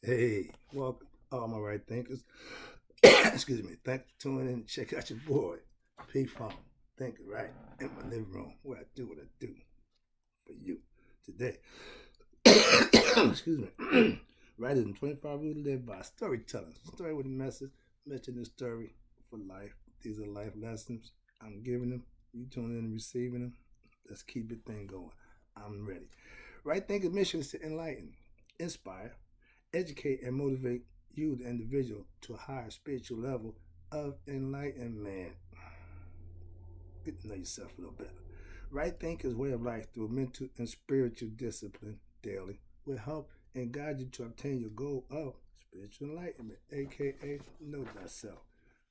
Hey, welcome, all my right thinkers. Excuse me. Thanks for tuning in. Check out your boy, P Funk, Thinking Right, in my living room where I do what I do for you today. Excuse me. Writers in 25 Rules Live by Storytelling. Story with a message. Mention the story for life. These are life lessons. I'm giving them. You tuning in and receiving them. Let's keep the thing going. I'm ready. Right thinking mission is to enlighten, inspire, educate, and motivate you, the individual, to a higher spiritual level of enlightenment. Get to know yourself a little better. Right thinking's way of life through mental and spiritual discipline daily will help and guide you to obtain your goal of spiritual enlightenment, aka know thyself.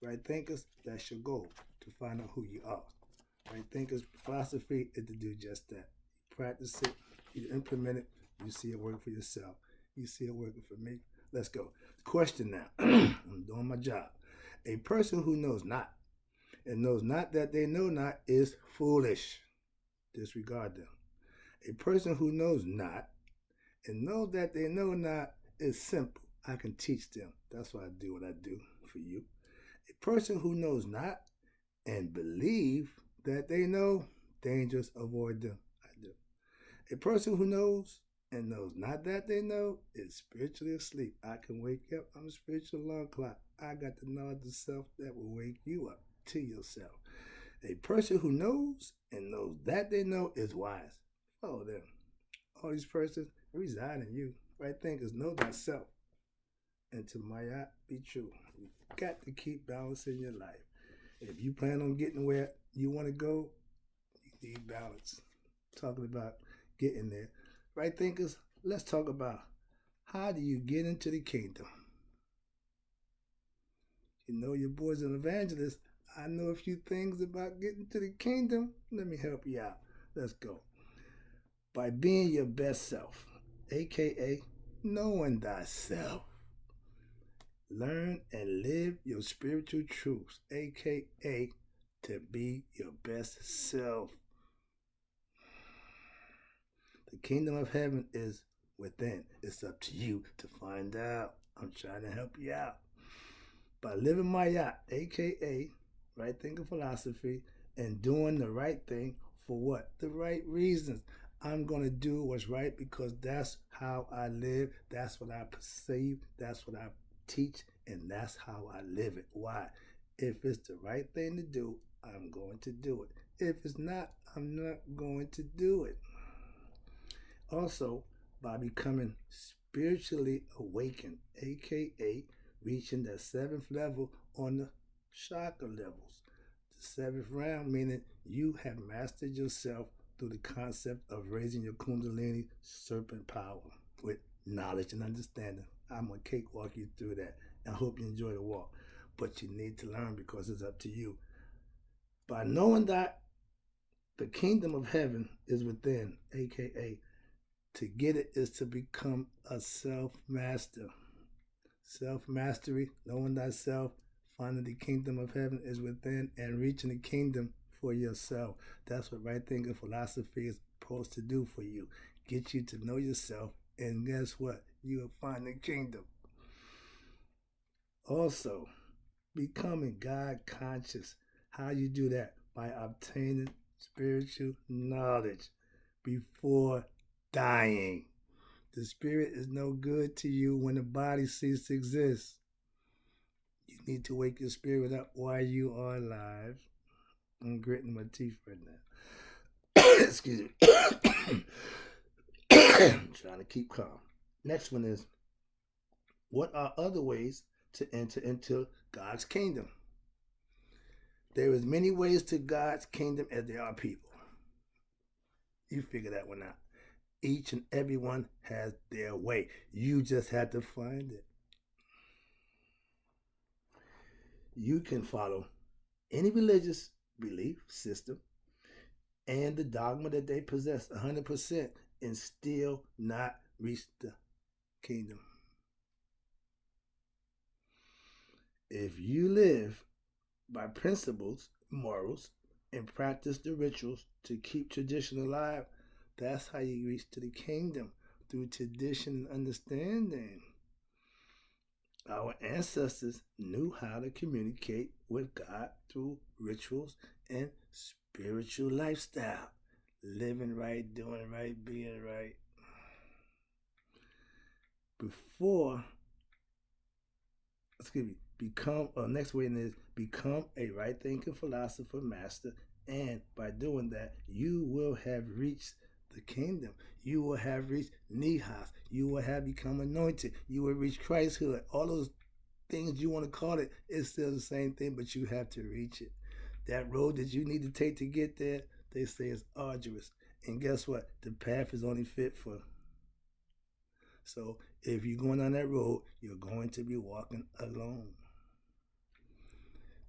Right thinkers, that's your goal, to find out who you are. Right thinkers' philosophy is to do just that. You practice it, you implement it, you see it working for yourself. You see it working for me. Let's go. Question now. I'm doing my job. A person who knows not and knows not that they know not is foolish. Disregard them. A person who knows not and knows that they know not is simple. I can teach them. That's why I do what I do for you. A person who knows not and believe that they know, dangerous, avoid them. I do. A person who knows and knows not that they know is spiritually asleep. I can wake up. I'm a spiritual alarm clock. I got the knowledge of self that will wake you up to yourself. A person who knows and knows that they know is wise. Follow them. All these persons reside in you. Right thinkers know thyself. And to Maya be true. You got to keep balancing your life. If you plan on getting where you want to go, you need balance. Talking about getting there. Right thinkers, let's talk about how do you get into the kingdom? You know your boy's an evangelist. I know a few things about getting to the kingdom. Let me help you out. Let's go. By being your best self, aka knowing thyself. Learn and live your spiritual truths, aka to be your best self. The kingdom of heaven is within. It's up to you to find out. I'm trying to help you out. By living my yacht, aka right thinking philosophy, and doing the right thing for what? The right reasons. I'm going to do what's right because that's how I live, that's what I perceive, that's what I teach, and that's how I live it. Why? If it's the right thing to do, I'm going to do it. If it's not, I'm not going to do it. Also, by becoming spiritually awakened, aka reaching the seventh level on the chakra levels. The seventh round meaning you have mastered yourself through the concept of raising your Kundalini serpent power with knowledge and understanding. I'm going to cakewalk you through that. I hope you enjoy the walk. But you need to learn because it's up to you. By knowing that the kingdom of heaven is within, aka to get it is to become a self master. Self mastery, knowing thyself, finding the kingdom of heaven is within, and reaching the kingdom for yourself. That's what right thinking philosophy is supposed to do for you. Get you to know yourself, and guess what? You will find the kingdom. Also, becoming God conscious. How you do that? By obtaining spiritual knowledge before dying. The spirit is no good to you when the body ceases to exist. You need to wake your spirit up while you are alive. I'm gritting my teeth right now. Excuse me. I'm trying to keep calm. Next one is, what are other ways to enter into God's kingdom? There is many ways to God's kingdom as there are people. You figure that one out. Each and every one has their way. You just have to find it. You can follow any religious belief system and the dogma that they possess 100% and still not reach the kingdom. If you live by principles, morals, and practice the rituals to keep tradition alive, that's how you reach to the kingdom, through tradition and understanding. Our ancestors knew how to communicate with God through rituals and spiritual lifestyle. Living right, doing right, being right. Before, excuse me, become, next way is become a right thinking philosopher master. And by doing that, you will have reached the kingdom. You will have reached Nihas. You will have become anointed. You will reach Christhood. All those things you want to call it, it's still the same thing, but you have to reach it. That road that you need to take to get there, they say is arduous. And guess what? The path is only fit for. So if you're going on that road, you're going to be walking alone.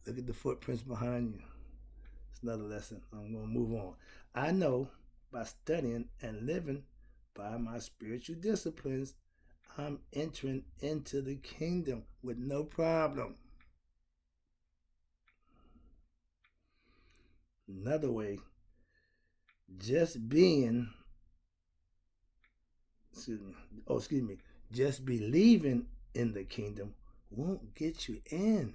Look at the footprints behind you. It's another lesson. I'm going to move on. I know by studying and living by my spiritual disciplines, I'm entering into the kingdom with no problem. Another way, just being, excuse me, just believing in the kingdom won't get you in.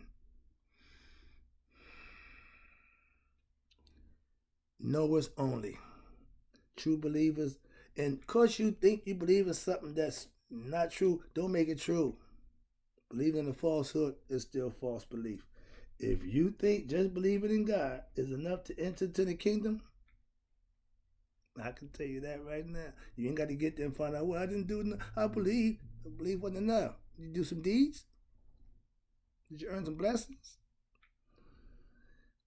Knowers only. True believers. And because you think you believe in something that's not true, don't make it true. Believing in a falsehood is still false belief. If you think just believing in God is enough to enter to the kingdom, I can tell you that right now. You ain't got to get there and find out, well, I didn't do enough. I believe. I believe wasn't enough. Did you do some deeds? Did you earn some blessings?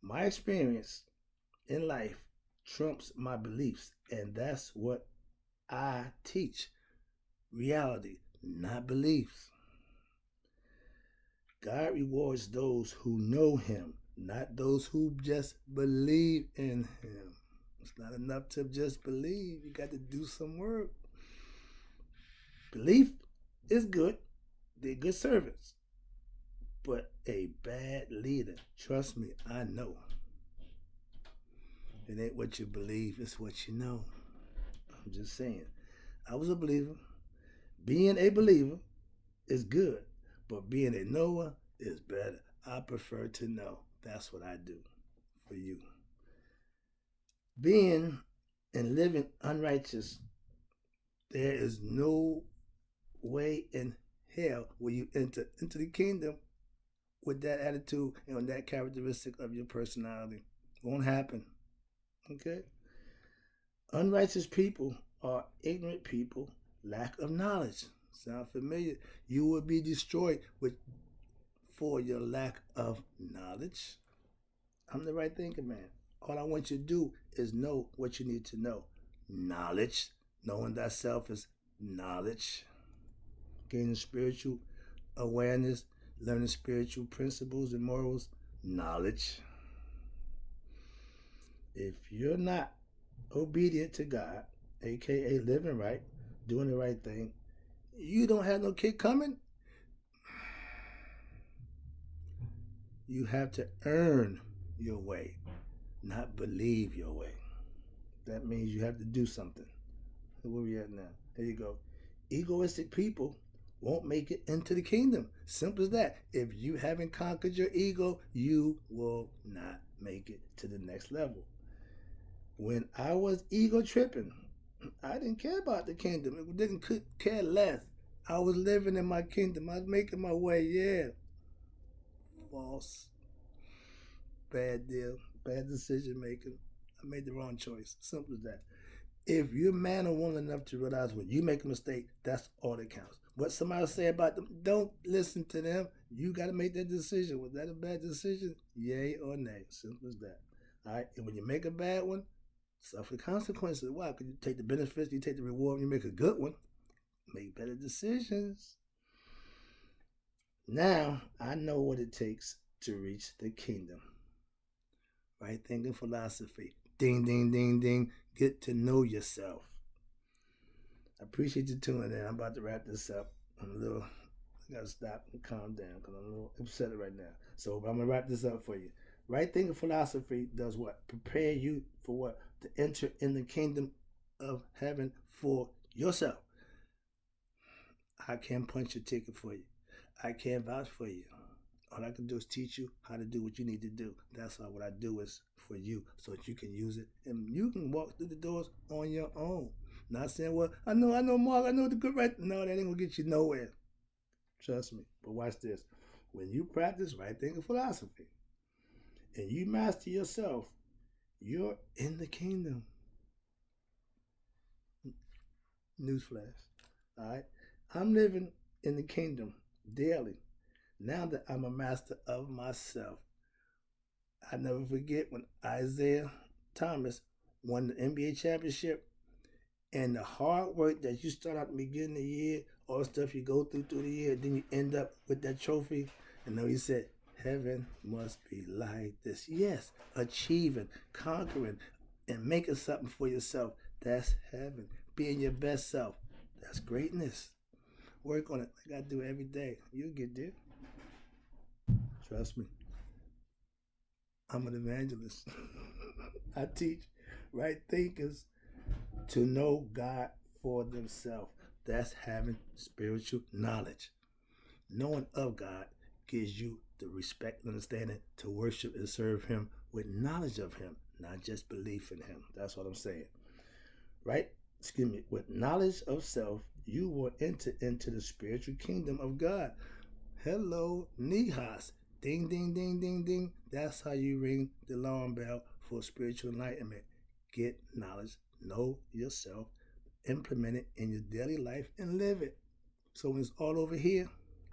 My experience in life trumps my beliefs, and that's what I teach. Reality, not beliefs. God rewards those who know Him, not those who just believe in Him. It's not enough to just believe. You got to do some work. Belief is good. They're good servants. But a bad leader, trust me, I know. It ain't what you believe, it's what you know. I'm just saying. I was a believer. Being a believer is good, but being a knower is better. I prefer to know. That's what I do for you. Being and living unrighteous, there is no way in hell where you enter into the kingdom with that attitude and that characteristic of your personality. Won't happen. Okay? Unrighteous people are ignorant people, lack of knowledge. Sound familiar? You will be destroyed for your lack of knowledge. I'm the right thinking man. All I want you to do is know what you need to know. Knowledge. Knowing thyself is knowledge. Gaining spiritual awareness, learning spiritual principles and morals, knowledge. If you're not obedient to God, aka living right, doing the right thing, you don't have no kick coming. You have to earn your way, not believe your way. That means you have to do something. Where we at now? There you go. Egoistic people won't make it into the kingdom. Simple as that. If you haven't conquered your ego, you will not make it to the next level. When I was ego tripping, I didn't care about the kingdom. It didn't care less. I was living in my kingdom. I was making my way. Yeah. False. Bad deal. Bad decision making. I made the wrong choice. Simple as that. If you're man or woman enough to realize when you make a mistake, that's all that counts. What somebody say about them, don't listen to them. You got to make that decision. Was that a bad decision? Yay or nay. Simple as that. All right. And when you make a bad one, suffer the consequences. Why? Because you take the benefits, you take the reward, you make a good one. Make better decisions. Now, I know what it takes to reach the kingdom. Right thinking philosophy. Ding, ding, ding, ding. Get to know yourself. I appreciate you tuning in. I'm about to wrap this up. I gotta stop and calm down because I'm a little upset right now. So I'm gonna wrap this up for you. Right thinking philosophy does what? Prepare you for what? To enter in the kingdom of heaven for yourself. I can't punch your ticket for you. I can't vouch for you. All I can do is teach you how to do what you need to do. That's all what I do is for you so that you can use it and you can walk through the doors on your own. Not saying, well, I know, Mark, I know the good right. No, that ain't gonna get you nowhere. Trust me. But watch this. When you practice right thinking philosophy and you master yourself, you're in the kingdom. Newsflash. All right. I'm living in the kingdom daily. Now that I'm a master of myself, I never forget when Isaiah Thomas won the NBA championship and the hard work that you start out at the beginning of the year, all the stuff you go through the year, then you end up with that trophy. And then he said, heaven must be like this. Yes, achieving, conquering, and making something for yourself. That's heaven. Being your best self. That's greatness. Work on it like I do every day. You'll get there. Trust me. I'm an evangelist. I teach right thinkers to know God for themselves. That's having spiritual knowledge. Knowing of God gives you the respect and understanding to worship and serve Him with knowledge of Him, not just belief in Him. That's what I'm saying. Right? Excuse me. With knowledge of self, you will enter into the spiritual kingdom of God. Hello, Nihas. Ding, ding, ding, ding, ding. That's how you ring the alarm bell for spiritual enlightenment. Get knowledge, know yourself, implement it in your daily life, and live it. So when it's all over here,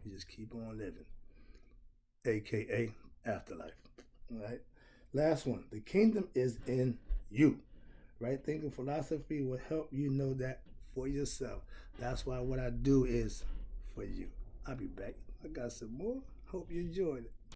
you just keep on living, aka afterlife. All right. Last one. The kingdom is in you. Right thinking philosophy will help you know that for yourself. That's why what I do is for you. I'll be back. I got some more. Hope you enjoyed it.